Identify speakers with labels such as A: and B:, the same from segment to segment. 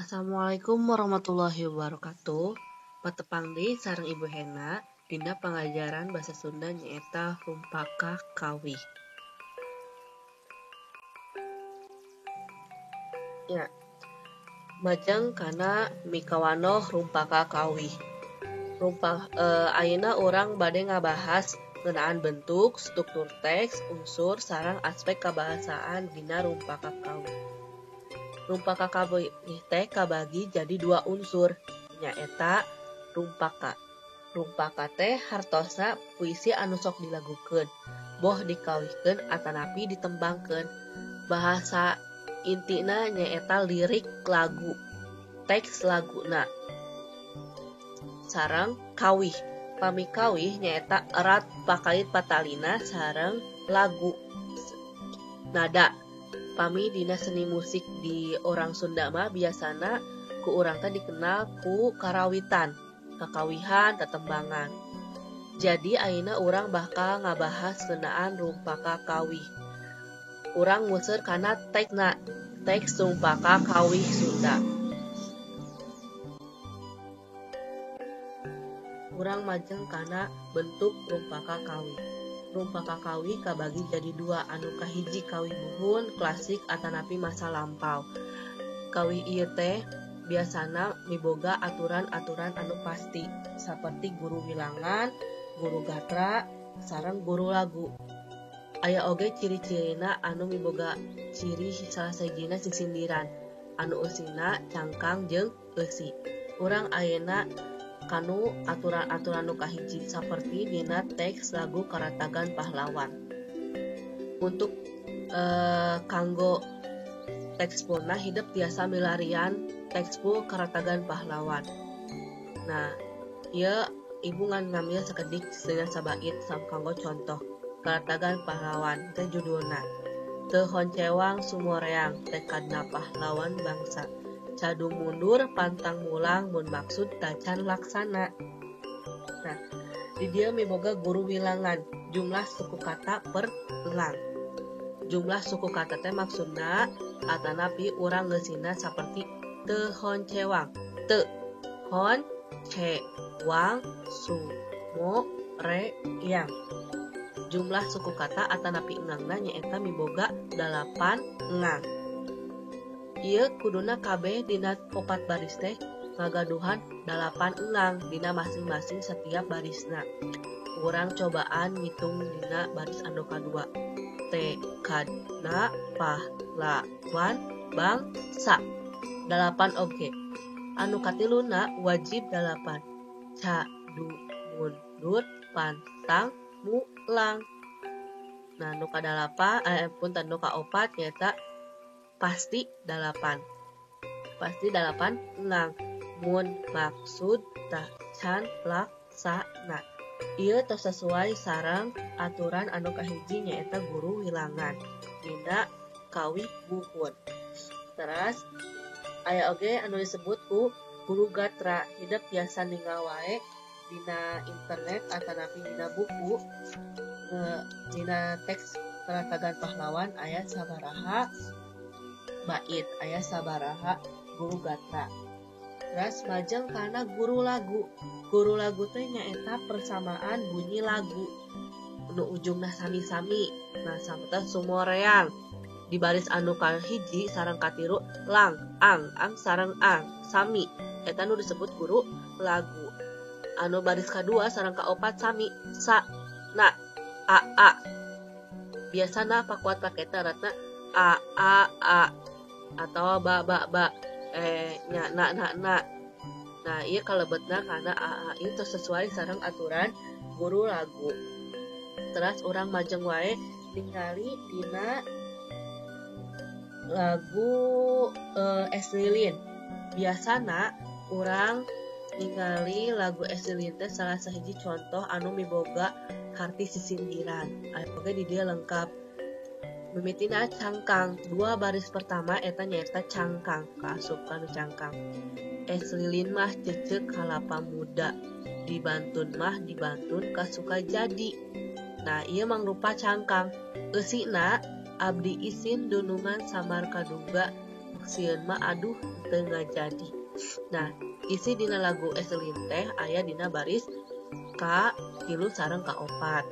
A: Assalamualaikum warahmatullahi wabarakatuh. Patepang deui sareng Ibu Hena dina pengajaran basa Sunda nyaeta rumpaka kawih. Ya, majeng kana mikawanoh rumpaka kawih. Ayeuna urang bade ngabahas ngeunaan bentuk, struktur teks, unsur, sareng aspek kabahasaan dina rumpaka kawih. Rumpaka kawih teh kabagi jadi dua unsur, nyaeta rumpaka. Rumpaka teh hartosna puisi anu sok dilagukeun, boh dikawihkeun atanapi ditembangkeun. Bahasa intina nyaeta lirik lagu, teks laguna. Sareng kawih. Pami kawih nyaeta erat pakait patalina sareng lagu. Nada. Pami dina seni musik di orang Sunda mah biasana ku urang teh dikenal ku karawitan, kakawihan, tetembangan. Jadi ayeuna urang bakal ngabahas ngeunaan rumpaka kawih. Urang museur kana teks rumpaka kawih Sunda. Urang majeng kana bentuk rumpaka kawih. Rumpaka kawih kabagi jadi dua, anu kahiji kawih buhun klasik atanapi masa lampau. Kawih ieu teh biasana miboga aturan-aturan anu pasti saperti guru wilangan, guru gatra, sareng guru lagu. Aya oge ciri-cirina anu miboga ciri salah sahijina sisindiran, anu eusina cangkang jeung eusi. Urang ayeuna kanu aturan-aturan nu kahiji saperti dina teks lagu Karatagan Pahlawan. Untuk kanggo tekspulna hidup tiasa milarian tekspul Karatagan Pahlawan. Nah, ieu ibu ngan ngambil sakedik dengan sabait kanggo contoh. Karatagan Pahlawan teh judulna Teu Honcewang Sumoreang Tekadna Pahlawan Bangsa. Cadu mundur pantang mulang mun maksud tacan laksana. Nah, di dia miboga guru wilangan, jumlah suku kata per elang. Jumlah suku kata teh maksudna atanapi urang geusina saperti teu honcewang, teu hon ce wang su mo re yang. Jumlah suku kata atanapi engangna nyaeta miboga 8 engang. Ieu kuduna kabeh dina 4 baris teh ngagaduhan 8 engang dina masing-masing setiap barisna. Urang cobaan ngitung dina baris anu kadua. Tekadna pahlawan bangsa. 8 oge. Anu katiluna wajib 8. Cadu mundur pantang mulang. Nah, nu ka-8 nu ka-4 nyata pasti 8. Pasti 8 engang. Mun maksud tacan laksana. Ieu tos sesuai sareng aturan anu kahiji nyaeta guru wilangan dina kawih buhun. Teras aya oge anu disebut ku guru gatra. Hidup biasa ninggal wae dina internet atanapi dina buku dina teks Karatagan Pahlawan aya sabaraha bait, aya sabaraha guru gatra. Terus majeng kana guru lagu. Guru lagu teh nyaeta persamaan bunyi lagu nu ujungna sami-sami. Nah, samuta sumoreang di baris anu kahiji sareng katilu lang, ang sareng ang sami. Eta nu disebut guru lagu. Anu baris kadua sareng kaopat sami sa na a. Biasana pakuat paketa ratna a atau ba nya na. Nah, ieu kalebetna kana a itu sesuai sareng aturan guru lagu. Terus urang majeng wae ningali dina lagu Es Lilin. Biasana urang ningali lagu Es Lilin teh salah sahiji contoh anu miboga harti sisindiran. Oke di dia lengkap. Mimitina cangkang. 2 baris pertama eta nyaeta cangkang, kaasup kana cangkang. Es Lilin mah ceceuk halapa muda. Dibantun mah dibantun kasuka jadi. Nah, ieu mangrupa cangkang. Eusina abdi isin dunungan samar kaduga sieun mah aduh teu ngajadi. Nah, isi dina lagu Eselin teh aya dina baris ka-3 sareng ka-4.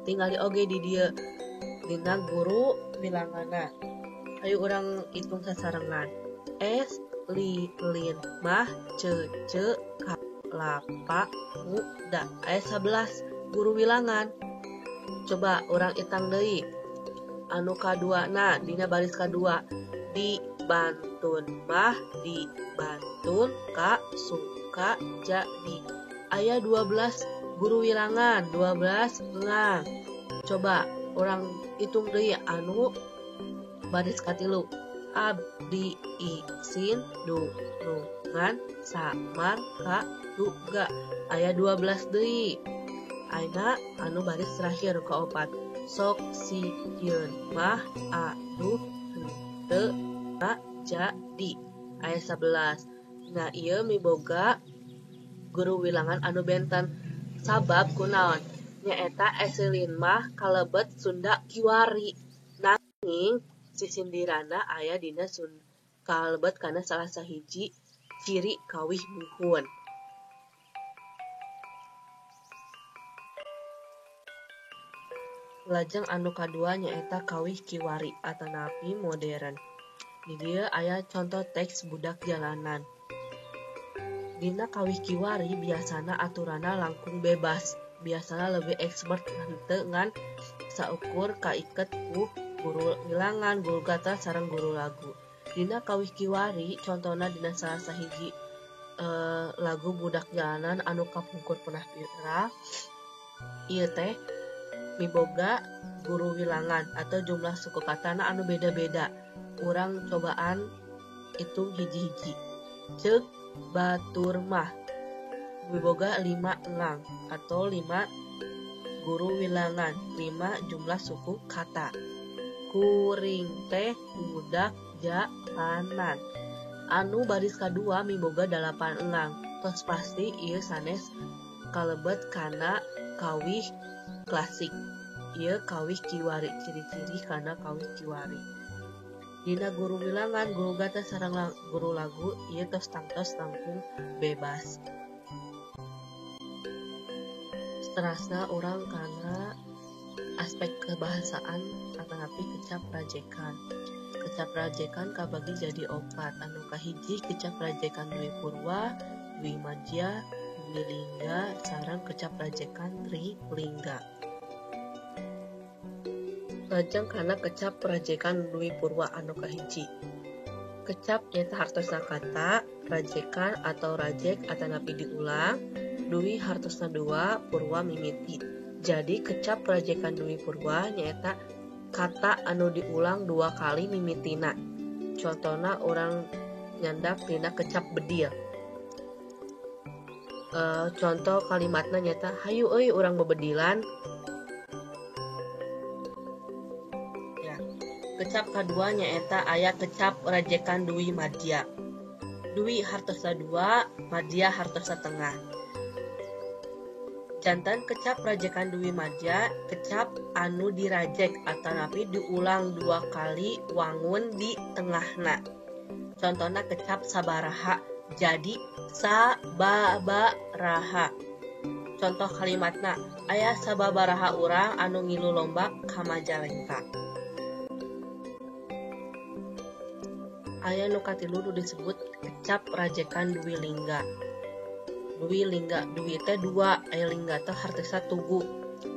A: Tingali oge di dieu dina guru bilanganna. Hayu urang hitung sasarengan. Es lilin mah cece kalapa muda. Aya 11 guru bilangan. Coba urang itang deui. Anu kaduana dina baris kadua dibantun mah dibantun ka suka jadi. Aya 12 guru bilangan, 12 ngang. Coba urang hitung deui anu baris katilu. Abdi isin dulungan samar ka duga. Aya 12 deui. Aina anu baris terakhir ka-4. Sok sieun mah aduh henteu jadi. Aya 11. Nah, ieu miboga guru bilangan anu benten. Sabab kunaon? Nyaeta Eselin mah kalebet Sunda Kiwari. Nanging sisindirana aya dina kalebet kana salah sahiji ciri kawih muhun. Lajeng anu kadua nyaeta kawih kiwari atanapi modern. Di dieu aya contoh teks budak jalanan. Dina kawih kiwari biasana aturana langkung bebas. Biasana lebih expert henteu ngan saukur kaiket ku guru bilangan, guru gatra sareng guru lagu. Dina kawih kiwari contohna dina salah sahiji lagu budak jalanan anu kapungkur peunah pira. Ieu teh miboga guru bilangan atau jumlah suku katana anu beda-beda. Urang cobaan hitung hiji-hiji. Ceuk batur mah miboga 5 ngang atau 5 guru bilangan, 5 jumlah suku kata. Kuring teh budak jalanan. Anu baris kadua miboga 8 engang. Tos pasti ieu sanes kalebet kana kawih klasik. Ieu kawih kiwari, ciri-ciri kana kawih kiwari. Dina guru bilangan, guru gatra sareng guru lagu ieu tos tangtos langkung bebas. Seterusna urang kana aspek kebahasaan atanapi kecap rajekan. Kecap rajekan kabagi jadi 4. Anu kahiji kecap rajekan Dwi Purwa, Dwi Madya, Dwi Lingga sareng kecap rajekan Tri Lingga. Lajeng kana kecap rajekan Dwi Purwa anu kahiji. Kecap nyaeta hartosna kata, rajekan atau rajek atanapi diulang, Dwi hartosna 2, Purwa mimiti. Jadi kecap rajekan Dwi Purwa nyaeta kata anu diulang 2 kali mimitina. Contohna orang nyandak dina kecap bedil. Contoh kalimatna nyaeta hayu euy urang bebedilan. Ya. Kecap kadua nyaeta aya kecap rajekan Dwi Madya. Dwi hartosna 2, Madya hartosna tengah. Jantan kecap rajekan Dwi Madya, kecap anu dirajek atanapi diulang 2 kali wangun di tengahna. Contohna kecap sabaraha, jadi sababaraha. Contoh kalimatna, aya sababaraha urang anu ngilu lomba ka Majalengka. Aya nu katilu disebut kecap rajekan Dwi Lingga. Dwi Lingga, Dwi teh 2, aya Lingga teh hartosna tugu.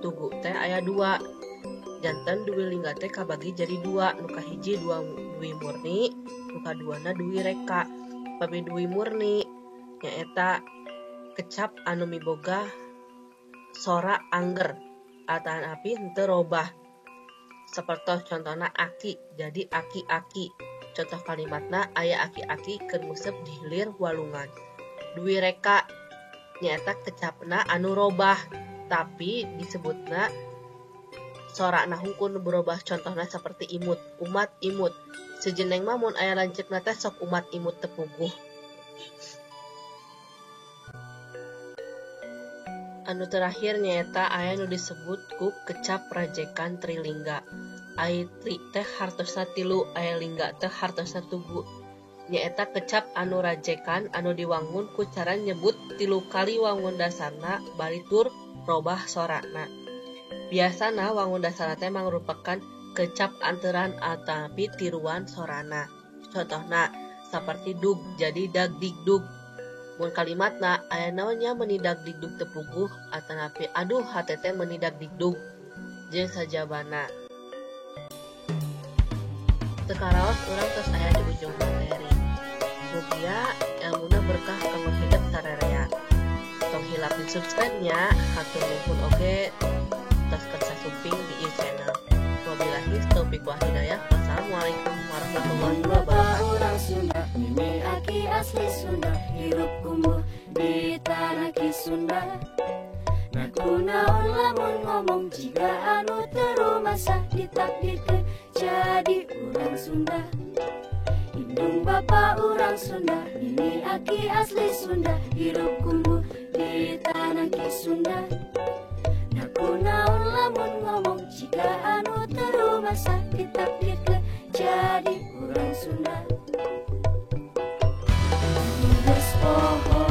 A: Tugu teh aya 2. Janten Dwi Lingga teh kabagi jadi 2, nu kahiji Dwi murni, nu kaduana Dwi reka. Papi Dwi murni nyaeta kecap anu miboga sora angger atanapi henteu robah. Sapertos contohna aki, jadi aki-aki. Contoh kalimatna aya aki-aki keur nguseup di hilir walungan. Dwi reka nyaeta kecapna anu robah tapi disebutna sorana hungkul berubah. Contohna seperti imut, umat imut. Sejeneng mah mun aya lanceukna teh sok umat imut teu puguh. Anu terakhir nyaeta aya nu disebut ku kecap rajekan Trilingga. ai tri teh hartosna 3 aya lingga teh hartosna 7 nyaeta kecap anu rajekan anu diwangun ku cara nyebut 3 kali wangun dasarna bari tur robah sorana. Biasana wangun dasarna teh mangrupakan kecap anteran atapi tiruan sorana. Contohna seperti dug jadi dag digdug. Mun kalimatna aya naonnya menidak digdug tepuguh atanapi aduh hatete menidak digdug. Jeung sajabana. Tekaraos urang tos aya di ujung materi. Mugia ilmuna berkah kanggo hidup sararea. Tong hilap di subscribe-nya, hatur nuhun oge tos kersa suping di channel. Wabillahi taufiq wal hidayah. Wassalamualaikum warahmatullahi wabarakatuh.
B: Orang Sunda, mimi aki asli Sunda, hirup kumbuh di tanah Ki Sunda. Ngaku naon lamun ngomong jika anu terumasa ditakdirkeun jadi urang Sunda. Indung Bapak urang Sunda, ini aki asli Sunda, hirup kumbuh di tanah Ki Sunda. Ngaku naon lamun ngomong jika anu terumasa ditakdirkeun jadi urang Sunda. Geus poho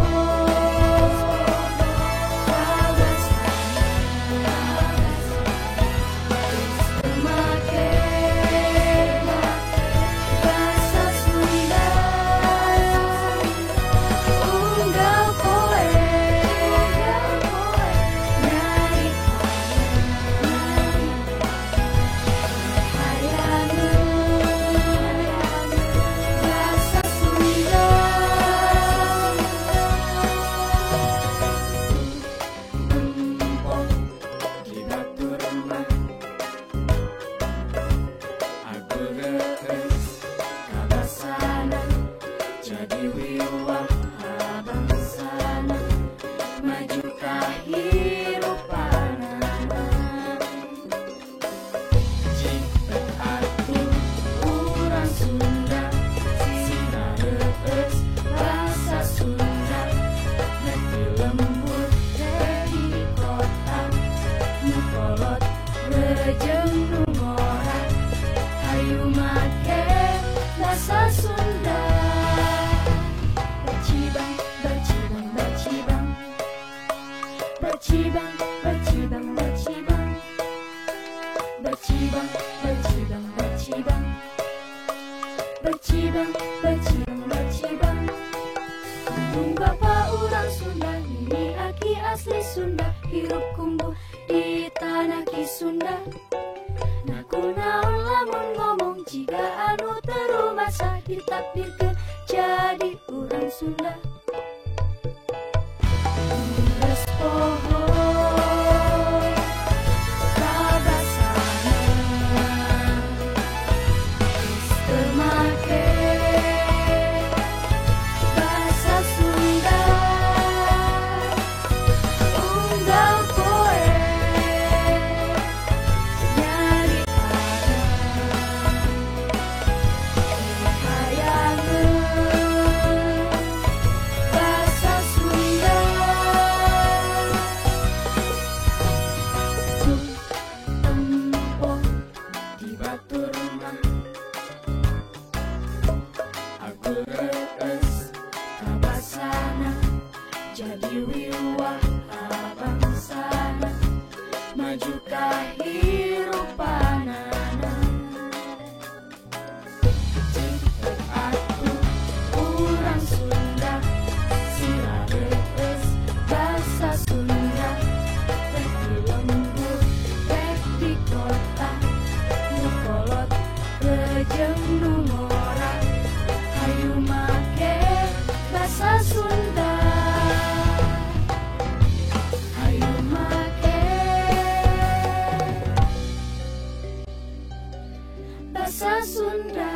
B: bercibang. Indung Bapak urang Sunda, ini aki asli Sunda, hirup kumbuh di tanah Ki Sunda. Ngaku naon lamun ngomong jika anu terumasa ditakdirkeun jadi urang Sunda. Geus poho jadi wiwah bangsana maju kahirupanana. Jingkeun atuh urang Sunda sirageus basa Sunda teh di lembur teh di kota nu kolot jeung nu ngora hayu make basa Sunda. Bahasa Sunda.